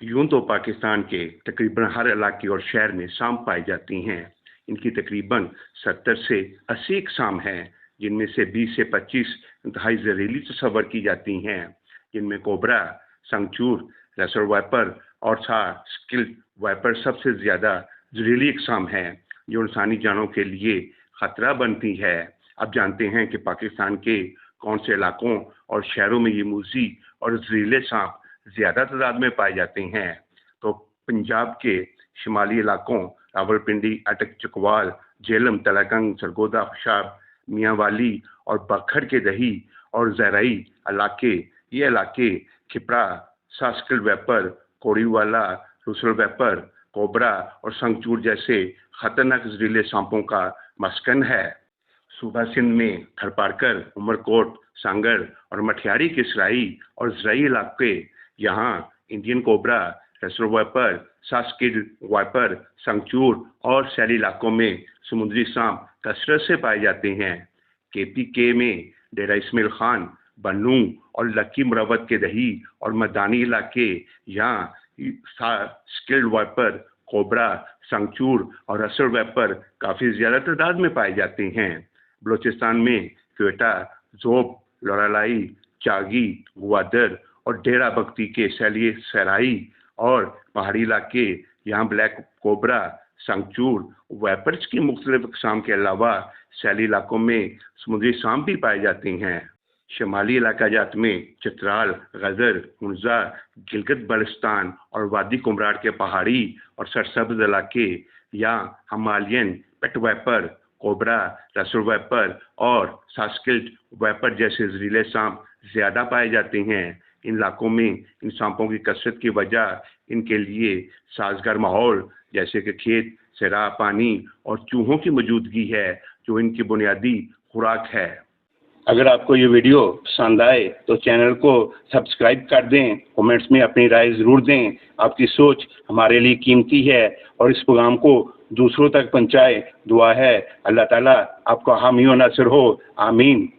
यूं तो पाकिस्तान के तकरीबन हर इलाके और शहर में सांप पाई जाती हैं। इनकी तकरीबन 70 से 80 अक़साम हैं, जिनमें से 20 से 25 इंतहाई जहरीली तस्वर की जाती हैं, जिनमें कोबरा, संगचूर, रेसर वाइपर और स्किल्ड वाइपर सबसे ज़्यादा जहरीली अक़साम हैं जो इंसानी जानों के लिए ख़तरा बनती है। अब जानते हैं कि पाकिस्तान के कौन से इलाकों और शहरों में ये मूज़ी और जहरीले सांप ज़्यादा तादाद में पाए जाते हैं। तो पंजाब के शुमाली इलाकों रावलपिंडी, अटक, चकवाल, झेलम, तलाकंग, सरगोदा, खुशाब, मियांवाली और बखर के दही और ज़राई ये इलाके खिपरा, सास्किल वेपर, कोड़ीवाला, रूसल वेपर, कोबरा और संगचूर जैसे खतरनाक जहरीले सांपों का मस्कन है। सूबा सिंध में थरपारकर, उमरकोट, सांगर और मठियारी के सराई और ज़राई इलाके यहाँ इंडियन कोबरा, रेसर वाइपर, सास्किड वाइपर, संगचूर और सैली इलाकों में समुद्री सांप कसरत से पाए जाते हैं। KPK में डेरा इस्माइल खान, बन्नू और लक्की मुरावत के दही और मदानी इलाके यहाँ स्किल्ड वाइपर, कोबरा, संगचूर और रेसर वाइपर काफ़ी ज़्यादा तादाद में पाए जाते हैं। बलूचिस्तान में क्वेटा, जोब, लोरालाई, चागी, ग्वादर और डेरा बख्ती के सैली सराई और पहाड़ी इलाके यहाँ ब्लैक कोबरा, संगचूर, वाइपर्स की मुख्तलिफ अक़साम के अलावा सैली इलाकों में समुद्री सांप भी पाए जाते हैं। शमाली इलाका जात में चित्राल, गदर, हुंजा, गिलगित बल्तिस्तान और वादी कुमरार के पहाड़ी और सरसब्ज इलाके या हिमालयन पेट वाइपर, कोबरा, रेसर वाइपर और सास्किल्ड वाइपर जैसे जहरीले सांप ज़्यादा पाए जाते हैं। इन इलाकों में इन सांपों की कसरत की वजह इनके लिए साजगार माहौल जैसे कि खेत, सरा, पानी और चूहों की मौजूदगी है, जो इनकी बुनियादी खुराक है। अगर आपको ये वीडियो पसंद आए तो चैनल को सब्सक्राइब कर दें, कमेंट्स में अपनी राय ज़रूर दें। आपकी सोच हमारे लिए कीमती है और इस प्रोग्राम को दूसरों तक पहुंचाए। दुआ है अल्लाह ताला आपका हामी व नासिर हो। आमीन।